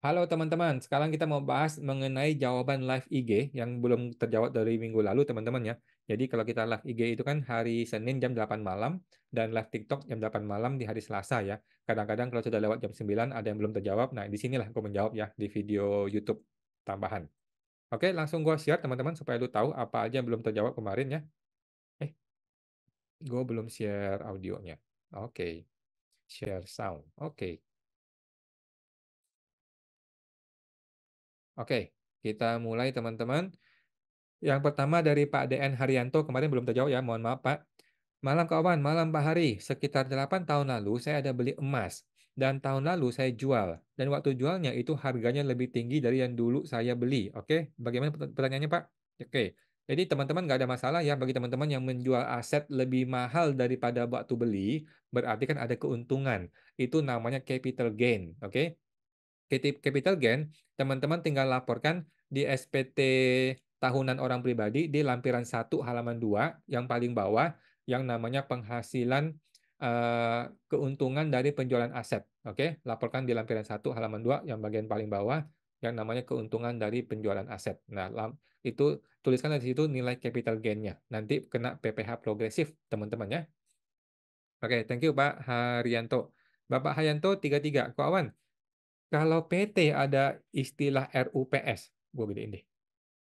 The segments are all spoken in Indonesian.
Halo teman-teman, sekarang kita mau bahas mengenai jawaban live IG yang belum terjawab dari minggu lalu teman-teman ya. Jadi kalau kita live IG itu kan hari Senin jam 8 malam dan live TikTok jam 8 malam di hari Selasa ya. Kadang-kadang kalau sudah lewat jam 9 ada yang belum terjawab. Nah, di sinilah aku menjawab ya di video YouTube tambahan. Oke, langsung gua share teman-teman supaya lu tahu apa aja yang belum terjawab kemarin ya. Eh, gue belum share audionya. Oke, share sound. Oke. Oke, kita mulai teman-teman. Yang pertama dari Pak DN Haryanto, kemarin belum terjawab ya, mohon maaf Pak. Malam kawan, malam Pak Hari. Sekitar 8 tahun lalu saya ada beli emas. Dan tahun lalu saya jual. Dan waktu jualnya itu harganya lebih tinggi dari yang dulu saya beli. Oke, bagaimana pertanyaannya Pak? Oke, jadi teman-teman nggak ada masalah ya bagi teman-teman yang menjual aset lebih mahal daripada waktu beli. Berarti kan ada keuntungan. Itu namanya capital gain. Oke, capital gain, teman-teman tinggal laporkan di SPT tahunan orang pribadi di lampiran 1 halaman 2 yang paling bawah yang namanya penghasilan keuntungan dari penjualan aset. Oke, laporkan di lampiran 1 halaman 2 yang bagian paling bawah yang namanya keuntungan dari penjualan aset. Nah, itu tuliskan di situ nilai capital gain-nya. Nanti kena PPh progresif, teman-teman ya. Oke, thank you Pak Haryanto. Bapak Haryanto 33, Kok Awan, kalau PT ada istilah RUPS, gue gedein deh.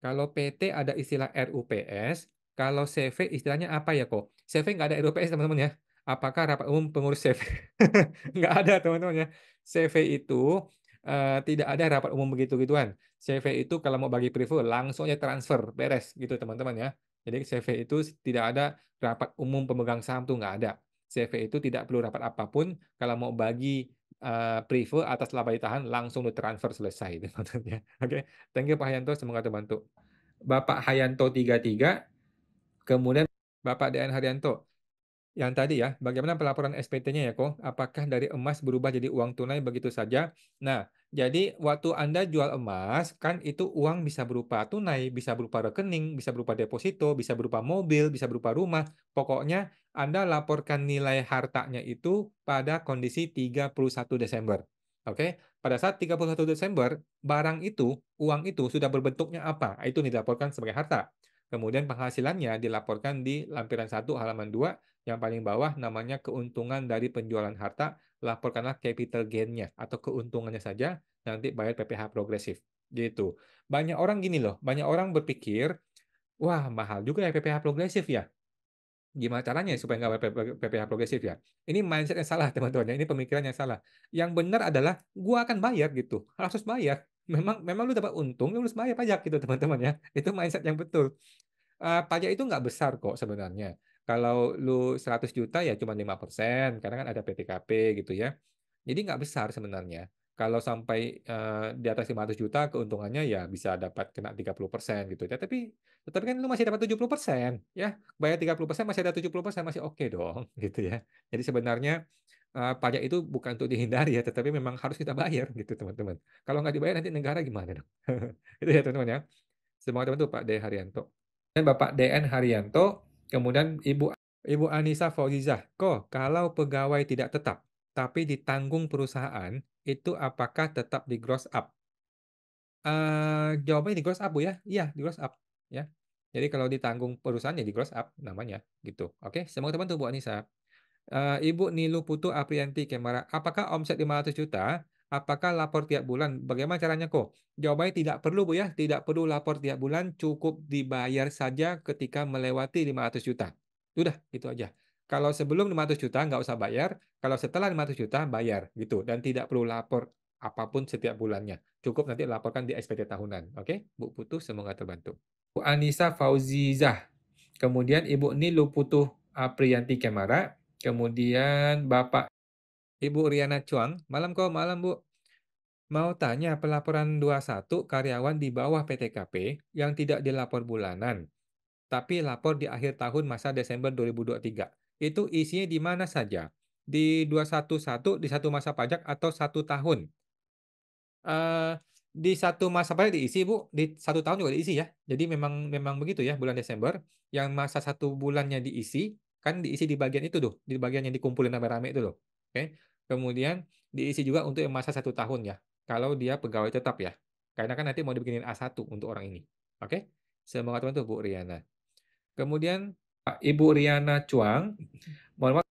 Kalau PT ada istilah RUPS, kalau CV istilahnya apa ya kok? CV nggak ada RUPS teman-teman ya. Apakah rapat umum pengurus CV? Nggak ada teman-teman ya. CV itu tidak ada rapat umum begitu-gituan. CV itu kalau mau bagi preview langsung aja transfer, beres gitu teman-teman ya. Jadi CV itu tidak ada rapat umum pemegang saham tuh nggak ada. CV itu tidak perlu rapat apapun. Kalau mau bagi preview atas laba ditahan langsung lu transfer selesai itu maksudnya. Oke, thank you Pak Hayanto, semoga terbantu. Bapak Hayanto 33, kemudian Bapak DN Haryanto. Yang tadi ya, bagaimana pelaporan SPT-nya ya kok? Apakah dari emas berubah jadi uang tunai begitu saja? Nah, jadi waktu Anda jual emas, kan itu uang bisa berupa tunai, bisa berupa rekening, bisa berupa deposito, bisa berupa mobil, bisa berupa rumah. Pokoknya Anda laporkan nilai hartanya itu pada kondisi 31 Desember. Oke, pada saat 31 Desember, barang itu, uang itu sudah berbentuknya apa? Itu dilaporkan sebagai harta. Kemudian penghasilannya dilaporkan di lampiran 1 halaman 2 yang paling bawah namanya keuntungan dari penjualan harta, laporkanlah capital gain-nya atau keuntungannya saja, nanti bayar PPh progresif. Gitu. Banyak orang gini loh, banyak orang berpikir, wah mahal juga ya PPh progresif ya. Gimana caranya supaya nggak bayar PPh progresif ya? Ini mindset yang salah teman-teman ya, ini pemikiran yang salah. Yang benar adalah gua akan bayar gitu, harus bayar. Memang memang lu dapat untung, lu harus bayar pajak gitu teman-teman ya. Itu mindset yang betul. Pajak itu nggak besar kok sebenarnya. Kalau lu 100 juta ya cuma 5%, karena kan ada PTKP gitu ya. Jadi nggak besar sebenarnya. Kalau sampai di atas 500 juta keuntungannya ya bisa dapat kena 30% gitu ya. Tapi kan lu masih dapat 70% ya. Bayar 30% masih ada 70% masih oke dong gitu ya. Jadi sebenarnya pajak itu bukan untuk dihindari ya, tetapi memang harus kita bayar gitu teman-teman. Kalau nggak dibayar nanti negara gimana dong? Itu ya teman-teman ya. Semoga teman-teman Pak D. Haryanto. Dan Bapak DN Haryanto, kemudian Ibu Anissa Fauzizah. Kok kalau pegawai tidak tetap, tapi ditanggung perusahaan, itu apakah tetap di gross up? Jawabannya di gross up, Bu ya. Iya, di gross up. Ya. Jadi kalau ditanggung perusahaan ya di gross up namanya. Gitu. Oke, semoga teman-teman Bu Anissa. Ibu Nilu Putu Aprianti Kemara, apakah omset 500 juta? Apakah lapor tiap bulan? Bagaimana caranya kok? Jawabannya tidak perlu Bu ya, tidak perlu lapor tiap bulan, cukup dibayar saja ketika melewati 500 juta. Udah, gitu aja. Kalau sebelum 500 juta nggak usah bayar, kalau setelah 500 juta bayar gitu dan tidak perlu lapor apapun setiap bulannya. Cukup nanti laporkan di SPT tahunan. Oke, Bu Putu semoga terbantu. Bu Anissa Fauzizah. Kemudian Ibu Nilu Putu Aprianti Kemara. Kemudian Bapak Ibu Riana Chuang. Malam kok, malam Bu. Mau tanya pelaporan 21 karyawan di bawah PTKP yang tidak dilapor bulanan, tapi lapor di akhir tahun masa Desember 2023. Itu isinya di mana saja? Di 211, di satu masa pajak atau 1 tahun? eh di satu masa paling diisi Bu, di 1 tahun juga diisi ya. Jadi memang memang begitu ya bulan Desember, yang masa 1 bulannya diisi, kan diisi di bagian itu tuh, di bagian yang dikumpulin rame-rame itu loh. Oke. Kemudian diisi juga untuk yang masa 1 tahun ya. kalau dia pegawai tetap ya. Karena kan nanti mau dibikinin A1 untuk orang ini. Oke? Semoga teman tuh Bu Riana. Kemudian Ibu Riana Chuang, mohon maaf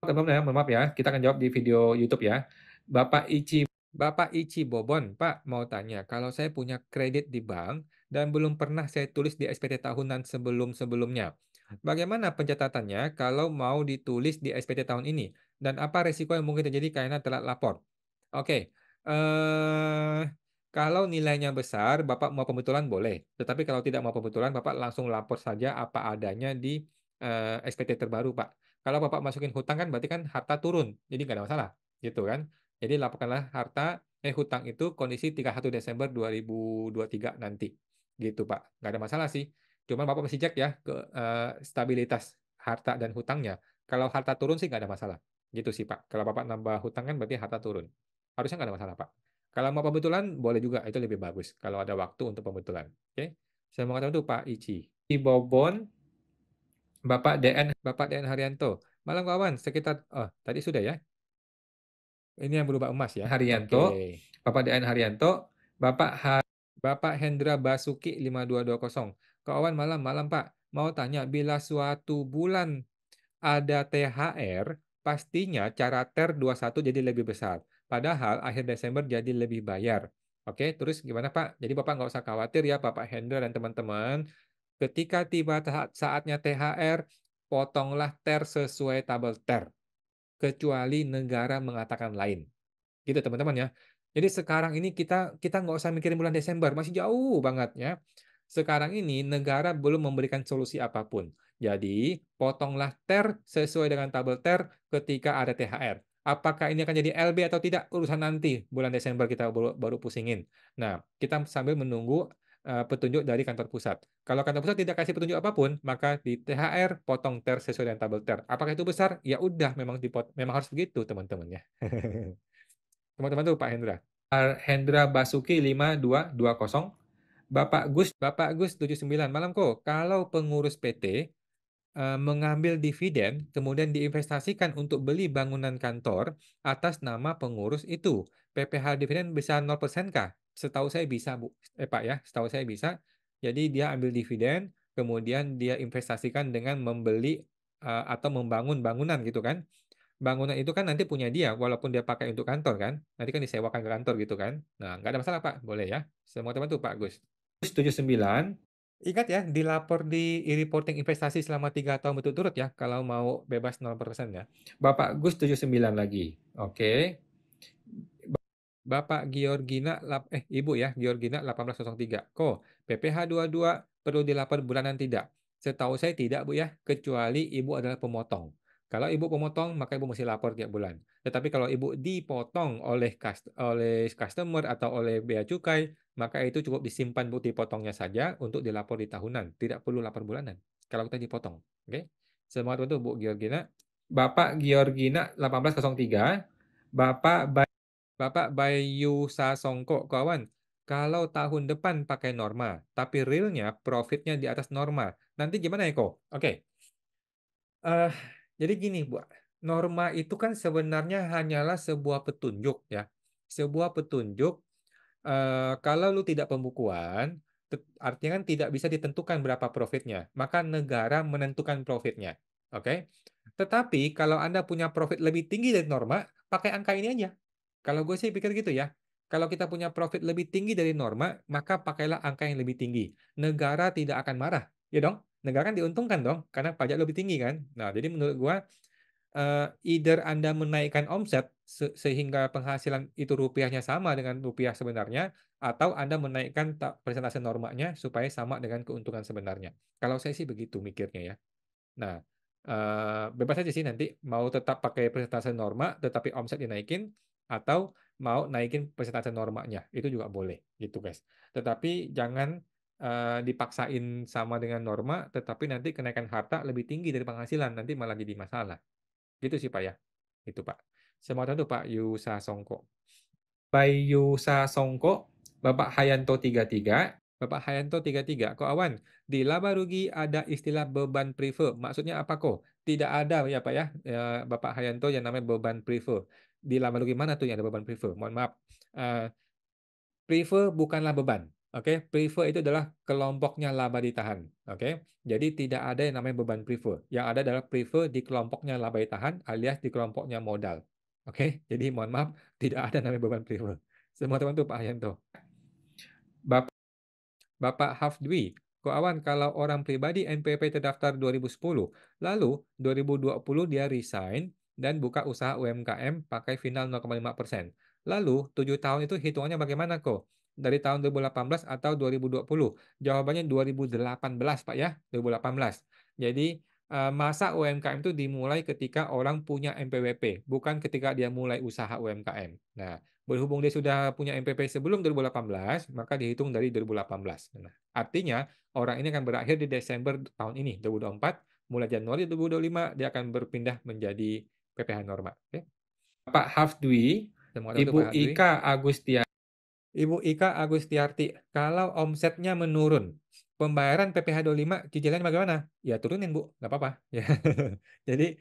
teman-teman ya, mohon maaf ya, kita akan jawab di video YouTube ya. Bapak Ichi Bobon, Pak, mau tanya, kalau saya punya kredit di bank dan belum pernah saya tulis di SPT tahunan sebelum-sebelumnya, bagaimana pencatatannya kalau mau ditulis di SPT tahun ini? Dan apa resiko yang mungkin terjadi karena telat lapor? Oke, kalau nilainya besar, Bapak mau pembetulan boleh. Tetapi kalau tidak mau pembetulan, Bapak langsung lapor saja apa adanya di SPT terbaru, Pak. Kalau Bapak masukin hutang kan berarti kan harta turun, jadi nggak ada masalah, gitu kan? Jadi laporkanlah hutang itu kondisi 31 Desember 2023 nanti. Gitu, Pak. Nggak ada masalah sih. Cuma Bapak mesti cek ya ke stabilitas harta dan hutangnya. Kalau harta turun sih nggak ada masalah. Gitu sih, Pak. Kalau Bapak nambah hutang kan berarti harta turun. Harusnya nggak ada masalah, Pak. Kalau mau pembetulan, boleh juga. Itu lebih bagus. Kalau ada waktu untuk pembetulan. Oke? Saya mau katakan itu Pak Ici. Di Bobon, Bapak DN Haryanto. Malam kawan, sekitar, oh tadi sudah ya. Ini yang berubah emas ya. Haryanto, Bapak DN Haryanto, Bapak Hendra Basuki 5220. Kawan malam Pak. Mau tanya, bila suatu bulan ada THR, pastinya cara TER 21 jadi lebih besar. Padahal akhir Desember jadi lebih bayar. Oke, terus gimana Pak? Jadi Bapak nggak usah khawatir ya Bapak Hendra dan teman-teman. Ketika tiba saatnya THR, potonglah TER sesuai tabel TER. Kecuali negara mengatakan lain. Gitu teman-teman ya. Jadi sekarang ini kita kita nggak usah mikirin bulan Desember, masih jauh banget ya. Sekarang ini negara belum memberikan solusi apapun. Jadi potonglah TER sesuai dengan tabel TER ketika ada THR. Apakah ini akan jadi LB atau tidak? Urusan nanti bulan Desember kita baru pusingin. Nah, kita sambil menunggu petunjuk dari kantor pusat. Kalau kantor pusat tidak kasih petunjuk apapun, maka di THR potong TER sesuai dengan tabel TER. Apakah itu besar? Ya udah, memang harus begitu teman-teman ya. Teman-teman tuh Pak Hendra. Hendra Basuki 5220. Bapak Gus 79. Malam kok. Kalau pengurus PT mengambil dividen kemudian diinvestasikan untuk beli bangunan kantor atas nama pengurus itu, PPh dividen bisa 0% kah? Setahu saya bisa, Bu. Pak ya, setahu saya bisa. Jadi dia ambil dividen, kemudian dia investasikan dengan membeli atau membangun bangunan gitu kan. Bangunan itu kan nanti punya dia, walaupun dia pakai untuk kantor kan, nanti kan disewakan ke kantor gitu kan. Nah, nggak ada masalah Pak, boleh ya. Semua teman tuh Pak Gus. 79. Ingat ya, dilapor di e-reporting investasi selama 3 tahun berturut-turut ya, kalau mau bebas 0% ya. Bapak Gus 79 lagi. Oke. Bapak Georgina, Ibu ya, Georgina 1803. Kok, PPh 22 perlu dilapor bulanan tidak? Setahu saya tidak, Bu ya, kecuali Ibu adalah pemotong. Kalau Ibu pemotong, maka Ibu mesti lapor tiap bulan. Tetapi kalau Ibu dipotong oleh customer atau oleh bea cukai, maka itu cukup disimpan bukti potongnya saja untuk dilapor di tahunan. Tidak perlu lapor bulanan kalau kita dipotong. Oke? Semangat untuk Bu Georgina. Bapak Georgina 1803. Bapak Bayu Sasongko, kawan, kalau tahun depan pakai norma, tapi realnya profitnya di atas norma, nanti gimana ya kok? Oke, eh jadi gini, Bu. Norma itu kan sebenarnya hanyalah sebuah petunjuk ya. Sebuah petunjuk kalau lu tidak pembukuan, artinya kan tidak bisa ditentukan berapa profitnya. Maka negara menentukan profitnya. Oke? Tetapi kalau Anda punya profit lebih tinggi dari norma, pakai angka ini aja. Kalau gue sih pikir gitu ya. Kalau kita punya profit lebih tinggi dari norma, maka pakailah angka yang lebih tinggi. Negara tidak akan marah. Ya dong? Negara kan diuntungkan dong, karena pajak lebih tinggi kan. Nah, jadi menurut gue either Anda menaikkan omset sehingga penghasilan itu rupiahnya sama dengan rupiah sebenarnya, atau Anda menaikkan persentase normanya supaya sama dengan keuntungan sebenarnya. Kalau saya sih begitu mikirnya ya. Nah, bebas aja sih nanti mau tetap pakai persentase norma tetapi omset dinaikin, atau mau naikin persentase normanya. Itu juga boleh gitu guys. Tetapi jangan dipaksain sama dengan norma, tetapi nanti kenaikan harta lebih tinggi dari penghasilan, nanti malah jadi masalah. Gitu sih Pak ya. Itu Pak. Semoga itu Pak Yusa Songko. Bayu Sasongko, Bapak Hayanto 33. Bapak Hayanto 33. Kok awan, di laba rugi ada istilah beban prive. Maksudnya apa kok? Tidak ada ya, Pak, ya, Bapak Haryanto yang namanya beban prefer. Di laba rugi mana tuh yang ada beban prefer? Mohon maaf. Eee, Prefer bukanlah beban, oke? Prefer itu adalah kelompoknya laba ditahan, oke? Jadi tidak ada yang namanya beban prefer. Yang ada adalah prefer di kelompoknya laba ditahan alias di kelompoknya modal, oke? Jadi mohon maaf, tidak ada namanya beban prefer. Semua teman tuh Pak Haryanto. Bap Bapak Hafdwi, Awan, kalau orang pribadi NPWP terdaftar 2010, lalu 2020 dia resign dan buka usaha UMKM pakai final 0,5%. Lalu 7 tahun itu hitungannya bagaimana kok? Dari tahun 2018 atau 2020? Jawabannya 2018 Pak ya, 2018. Jadi masa UMKM itu dimulai ketika orang punya NPWP, bukan ketika dia mulai usaha UMKM. Nah, berhubung dia sudah punya NPP sebelum 2018, maka dihitung dari 2018. Nah, artinya orang ini akan berakhir di Desember tahun ini, 2024, mulai Januari 2025 dia akan berpindah menjadi PPh normal. Oke. Pak Hafdwi, Ibu Ika Agustia. Ibu Ika Agustiarti, kalau omsetnya menurun, pembayaran PPh 25 cicilannya bagaimana? Ya turunin Bu, nggak apa-apa. Ya. Jadi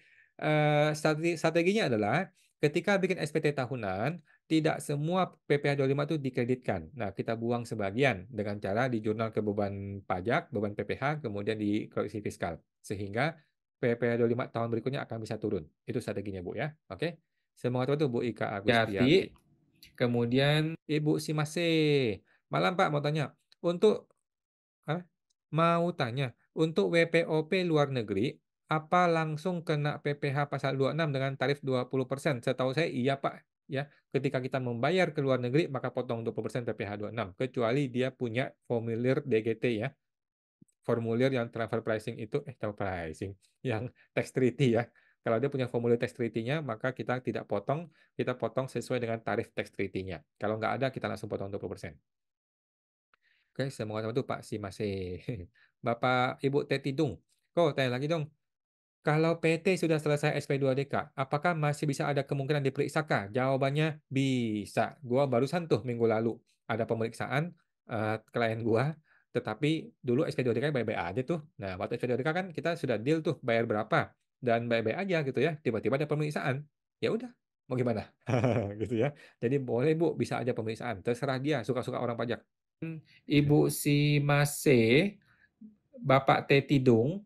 strateginya adalah ketika bikin SPT tahunan, tidak semua PPh 25 itu dikreditkan. Nah, kita buang sebagian dengan cara di jurnal ke beban pajak, beban PPh, kemudian di koreksi fiskal. Sehingga PPh 25 tahun berikutnya akan bisa turun. Itu strateginya Bu ya. Oke. Semoga itu Bu Ika Agustiarti. Kemudian Ibu Simase. Malam Pak, mau tanya. Untuk ah, mau tanya, untuk WPOP luar negeri, apa langsung kena PPh pasal 26 dengan tarif 20%? Setahu saya iya Pak. Ya, ketika kita membayar ke luar negeri, maka potong 20% PPh 26. Kecuali dia punya formulir DGT ya. Formulir yang transfer pricing itu, transfer pricing, yang tax treaty ya. Kalau dia punya formulir tax treaty-nya, maka kita tidak potong, kita potong sesuai dengan tarif tax treaty-nya. Kalau nggak ada, kita langsung potong 20%. Oke, semoga teman itu Pak Si masih. Bapak Ibu Teti Dung. Kok tanya lagi dong. Kalau PT sudah selesai SP2DK, apakah masih bisa ada kemungkinan diperiksa kah? Jawabannya bisa. Gua barusan tuh minggu lalu ada pemeriksaan klien gua, tetapi dulu SP2DK baik-baik aja tuh. Nah, waktu SP2DK kan kita sudah deal tuh bayar berapa dan baik-baik aja gitu ya. Tiba-tiba ada pemeriksaan. Ya udah, mau gimana? Gitu ya. Jadi boleh Bu, bisa aja pemeriksaan. Terserah dia, suka-suka orang pajak. Ibu Si Mase, Bapak Tetidung,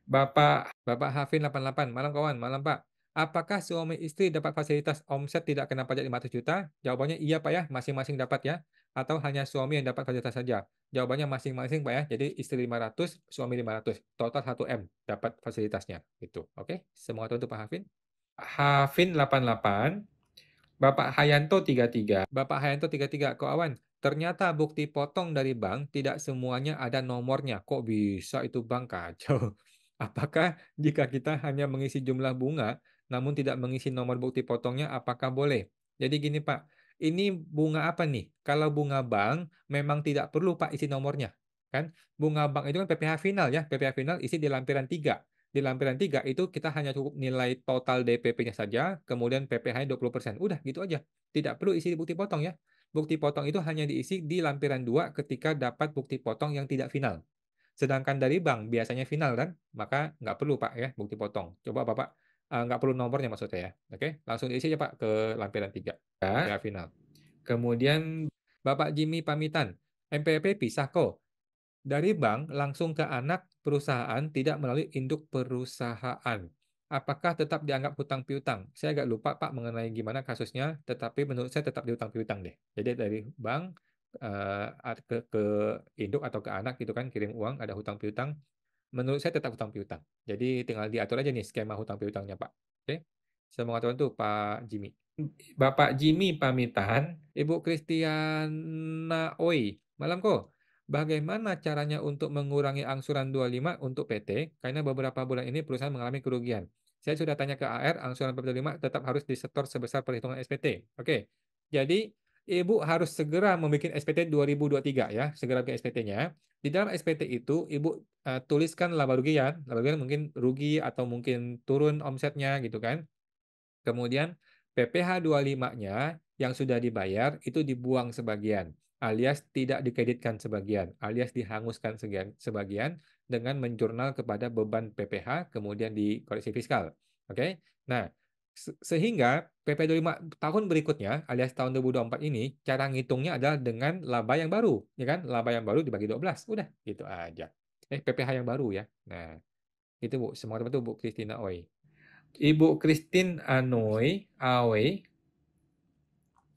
Bapak Hafin 88, malam kawan, malam Pak. Apakah suami istri dapat fasilitas omset tidak kena pajak 500 juta? Jawabannya iya Pak ya, masing-masing dapat ya. Atau hanya suami yang dapat fasilitas saja? Jawabannya masing-masing Pak ya. Jadi istri 500, suami 500. Total 1M dapat fasilitasnya. Gitu. Oke, semua itu untuk Pak Hafin. Hafin 88, Bapak Hayanto 33. Bapak Hayanto 33, Ko Awan. Ternyata bukti potong dari bank tidak semuanya ada nomornya. Kok bisa itu Bang? Kacau. Apakah jika kita hanya mengisi jumlah bunga, namun tidak mengisi nomor bukti potongnya, apakah boleh? Jadi gini Pak, ini bunga apa nih? Kalau bunga bank, memang tidak perlu Pak isi nomornya. Kan? Bunga bank itu kan PPh final ya. PPh final isi di lampiran 3. Di lampiran 3 itu kita hanya cukup nilai total DPP-nya saja, kemudian PPh-nya 20%. Udah, gitu aja. Tidak perlu isi bukti potong ya. Bukti potong itu hanya diisi di lampiran 2 ketika dapat bukti potong yang tidak final. Sedangkan dari bank biasanya final kan, maka nggak perlu Pak ya bukti potong. Coba Bapak nggak perlu nomornya maksud saya. Oke, langsung diisi aja Pak ke lampiran 3. PPh final. Kemudian Bapak Jimmy pamitan. MPP pisah kok. Dari bank langsung ke anak perusahaan tidak melalui induk perusahaan. Apakah tetap dianggap hutang piutang? Saya agak lupa Pak mengenai gimana kasusnya, tetapi menurut saya tetap dihutang piutang deh. Jadi dari bank ke induk atau ke anak gitu kan kirim uang ada hutang piutang. Menurut saya tetap hutang piutang. Jadi tinggal diatur aja nih skema hutang piutangnya Pak. Oke. Semoga teman tuh Pak Jimmy. Bapak Jimmy pamitan, Ibu Kristiana Oi. Malam kok. Bagaimana caranya untuk mengurangi angsuran 25 untuk PT? Karena beberapa bulan ini perusahaan mengalami kerugian. Saya sudah tanya ke AR, angsuran PT 5 tetap harus disetor sebesar perhitungan SPT. Oke. Jadi, Ibu harus segera membuat SPT 2023 ya, segera bikin SPT-nya. Di dalam SPT itu, Ibu tuliskan laba rugian. Laba rugian mungkin rugi atau mungkin turun omsetnya gitu kan. Kemudian PPh 25-nya yang sudah dibayar itu dibuang sebagian. alias tidak dikreditkan sebagian, alias dihanguskan sebagian dengan menjurnal kepada beban PPh, kemudian dikoreksi fiskal. Oke? Nah, sehingga PP 25 tahun berikutnya, alias tahun 2024 ini, cara ngitungnya adalah dengan laba yang baru, ya kan? Laba yang baru dibagi 12, udah, gitu aja. PPh yang baru ya. Nah, itu Bu, semangat itu Bu Christina Oi. Ibu Christine Anoy, Aoi.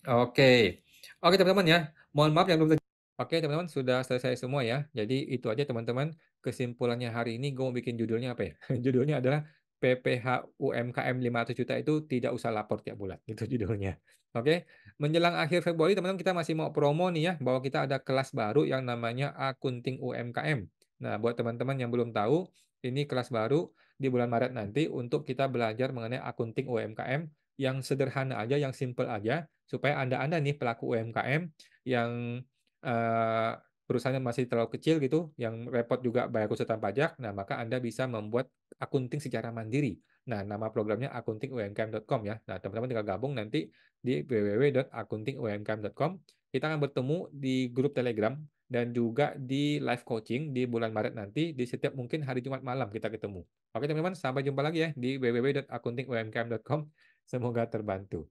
Oke. Oke teman-teman ya. Mohon maaf yang belum. Oke teman-teman, sudah selesai semua ya. Jadi itu aja teman-teman. Kesimpulannya hari ini gue mau bikin judulnya apa ya? Judulnya adalah PPh UMKM 500 juta itu tidak usah lapor tiap bulan. Itu judulnya. Oke. Menjelang akhir Februari teman-teman kita masih mau promo nih ya. Bahwa kita ada kelas baru yang namanya Akunting UMKM. Nah buat teman-teman yang belum tahu, ini kelas baru di bulan Maret nanti untuk kita belajar mengenai akunting UMKM yang sederhana aja, yang simple aja, supaya Anda nih pelaku UMKM yang perusahaannya masih terlalu kecil gitu, yang repot juga bayar konsultan pajak, nah maka Anda bisa membuat akunting secara mandiri. Nah, nama programnya akuntingumkm.com ya. Nah, teman-teman tinggal gabung nanti di www.akuntingumkm.com. Kita akan bertemu di grup Telegram dan juga di live coaching di bulan Maret nanti, di setiap mungkin hari Jumat malam kita ketemu. Oke teman-teman, sampai jumpa lagi ya di www.akuntingumkm.com. Semoga terbantu.